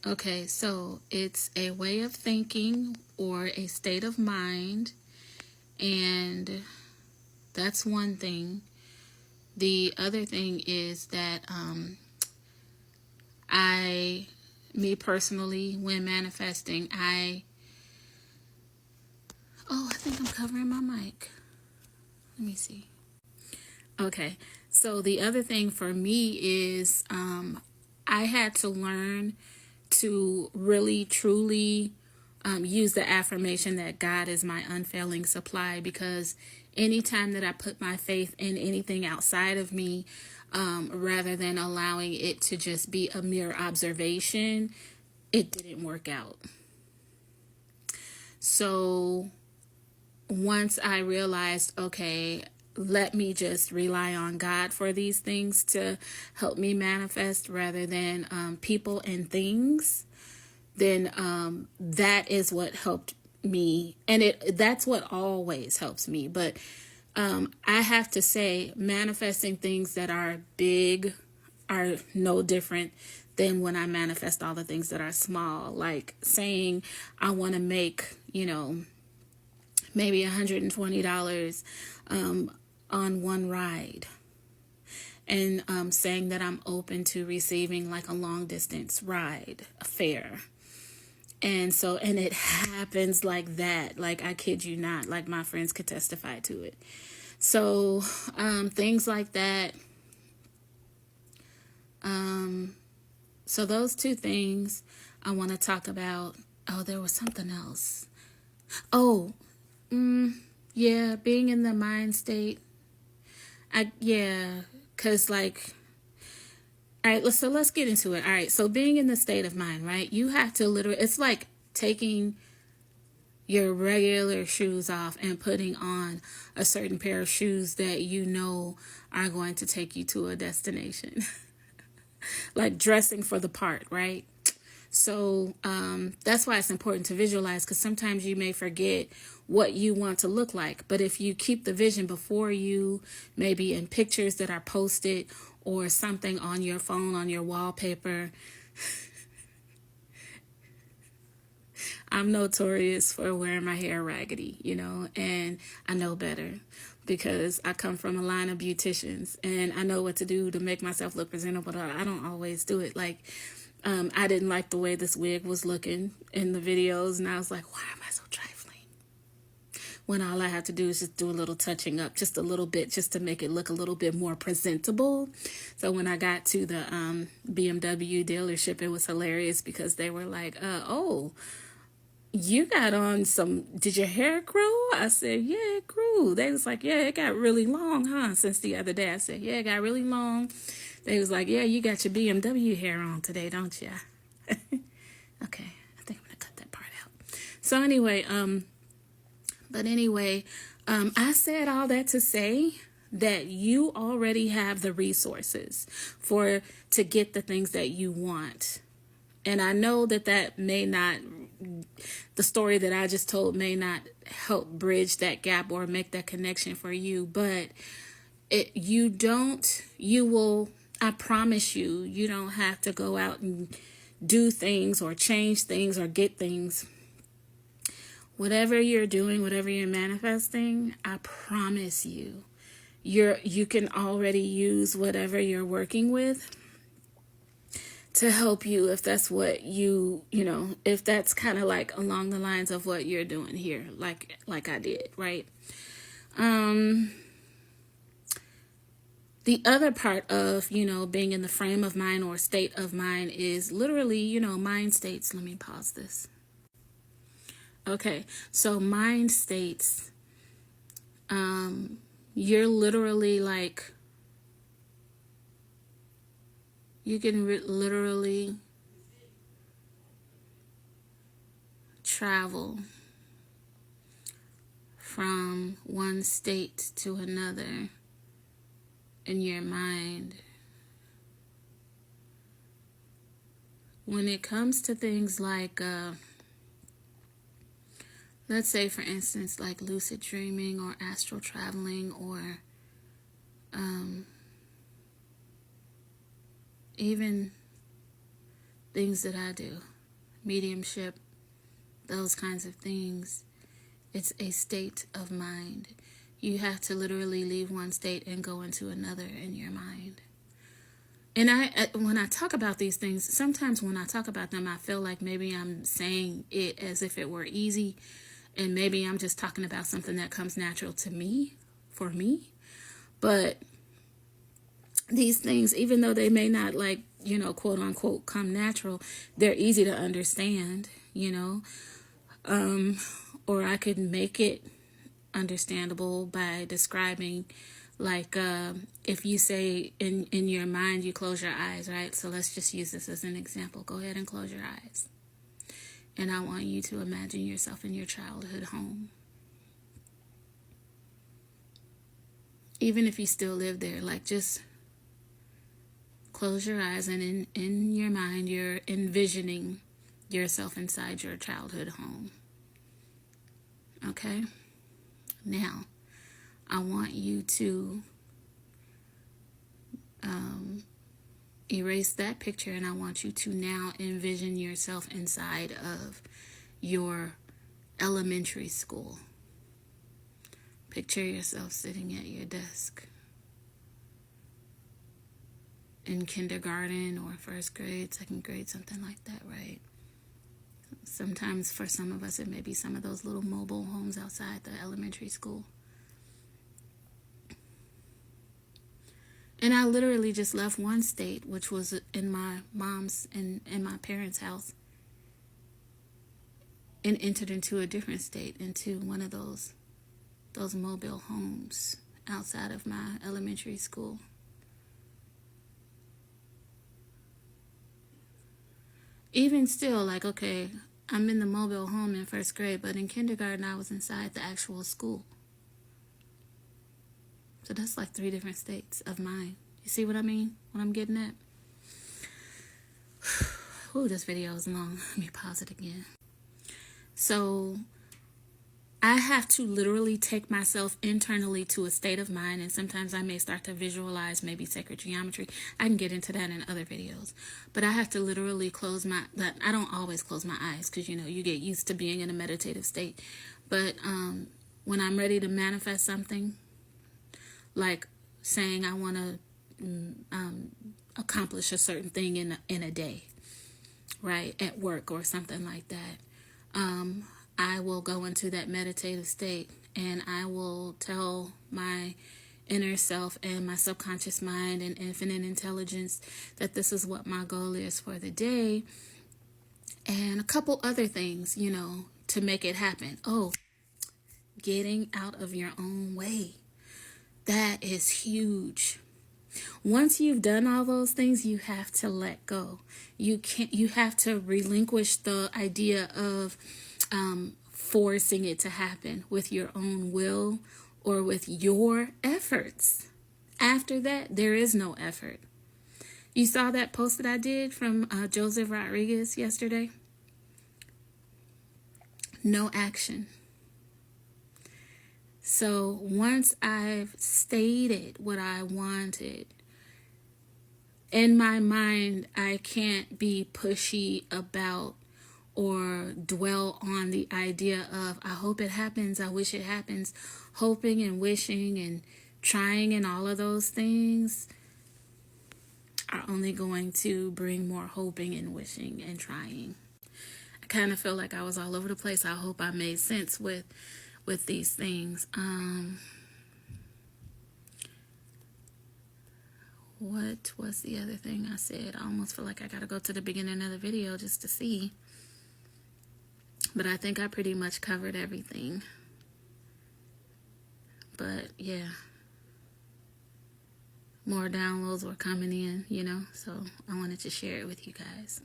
Okay, so it's a way of thinking or a state of mind, and that's one thing. The other thing is that I, me personally, when manifesting, I think I'm covering my mic. Let me see. Okay, so the other thing for me is I had to learn to really, truly use the affirmation that God is my unfailing supply, because anytime that I put my faith in anything outside of me, rather than allowing it to just be a mere observation, it didn't work out. So once I realized, okay, let me just rely on God for these things to help me manifest rather than people and things, then that is what helped me. And that's what always helps me. But I have to say, manifesting things that are big are no different than when I manifest all the things that are small. Like saying I want to make, maybe $120 on one ride, and saying that I'm open to receiving like a long distance ride, a fare. And so, and it happens like that. Like, I kid you not, like my friends could testify to it. So, things like that. So those two things I want to talk about. Oh, there was something else. Oh, yeah, being in the mind state. Cause like, all right, let's get into it. All right, so being in the state of mind, right? You have to literally, it's like taking your regular shoes off and putting on a certain pair of shoes that you know are going to take you to a destination. Like dressing for the part, right? So that's why it's important to visualize, because sometimes you may forget what you want to look like. But if you keep the vision before you, maybe in pictures that are posted or something on your phone, on your wallpaper. I'm notorious for wearing my hair raggedy, and I know better because I come from a line of beauticians and I know what to do to make myself look presentable. I don't always do it. Like, I didn't like the way this wig was looking in the videos, and I was like, why am I so trifling? When all I have to do is just do a little touching up, just a little bit, just to make it look a little bit more presentable. So when I got to the BMW dealership, it was hilarious because they were like, oh, you got on did your hair grow? I said, yeah, it grew. They was like, yeah, it got really long, huh, since the other day. I said, yeah, it got really long. They was like, yeah, you got your BMW hair on today, don't you? Okay, I think I'm gonna cut that part out. So anyway, I said all that to say that you already have the resources to get the things that you want. And I know that may not, the story that I just told may not help bridge that gap or make that connection for you, but I promise you, you don't have to go out and do things or change things or get things. Whatever you're doing, whatever you're manifesting, I promise you, you can already use whatever you're working with to help you, if that's what if that's kind of like along the lines of what you're doing here, like I did, right? The other part of, being in the frame of mind or state of mind is literally, mind states. Let me pause this. Okay, so mind states, you're literally like, you can literally travel from one state to another in your mind. When it comes to things like, let's say, for instance, like lucid dreaming or astral traveling or even things that I do. mediumship, those kinds of things. It's a state of mind. You have to literally leave one state and go into another in your mind. And when I talk about these things, sometimes when I talk about them, I feel like maybe I'm saying it as if it were easy. And maybe I'm just talking about something that comes natural to me, for me. But these things, even though they may not, like, quote unquote, come natural, they're easy to understand, or I could make it understandable by describing, like, if you say in your mind, you close your eyes, right? So let's just use this as an example. Go ahead and close your eyes. And I want you to imagine yourself in your childhood home. Even if you still live there, like, just close your eyes, and in your mind, you're envisioning yourself inside your childhood home. Okay? Now, I want you to erase that picture, and I want you to now envision yourself inside of your elementary school. Picture yourself sitting at your desk in kindergarten or first grade, second grade, something like that, right? Sometimes for some of us, it may be some of those little mobile homes outside the elementary school. And I literally just left one state, which was in my mom's and my parents' house, and entered into a different state, into one of those mobile homes outside of my elementary school. Even still, like, okay, I'm in the mobile home in first grade, but in kindergarten I was inside the actual school. So that's like 3 different states of mind. You see what I mean? What I'm getting at? Ooh, this video is long. Let me pause it again. So I have to literally take myself internally to a state of mind, and sometimes I may start to visualize maybe sacred geometry. I can get into that in other videos. But I have to literally I don't always close my eyes because, you get used to being in a meditative state. But when I'm ready to manifest something, like saying I want to accomplish a certain thing in a day, right, at work or something like that, I will go into that meditative state, and I will tell my inner self and my subconscious mind and infinite intelligence that this is what my goal is for the day, and a couple other things, to make it happen. Oh, getting out of your own way. That is huge. Once you've done all those things, you have to let go. You have to relinquish the idea of forcing it to happen with your own will or with your efforts. After that, there is no effort. You saw that post that I did from Joseph Rodriguez yesterday? No action. So once I've stated what I wanted, in my mind, I can't be pushy about or dwell on the idea of, I hope it happens, I wish it happens. Hoping and wishing and trying and all of those things are only going to bring more hoping and wishing and trying. I kind of feel like I was all over the place. I hope I made sense with these things. What was the other thing I said? I almost feel like I gotta go to the beginning of the video just to see. But I think I pretty much covered everything. But yeah, more downloads were coming in, so I wanted to share it with you guys.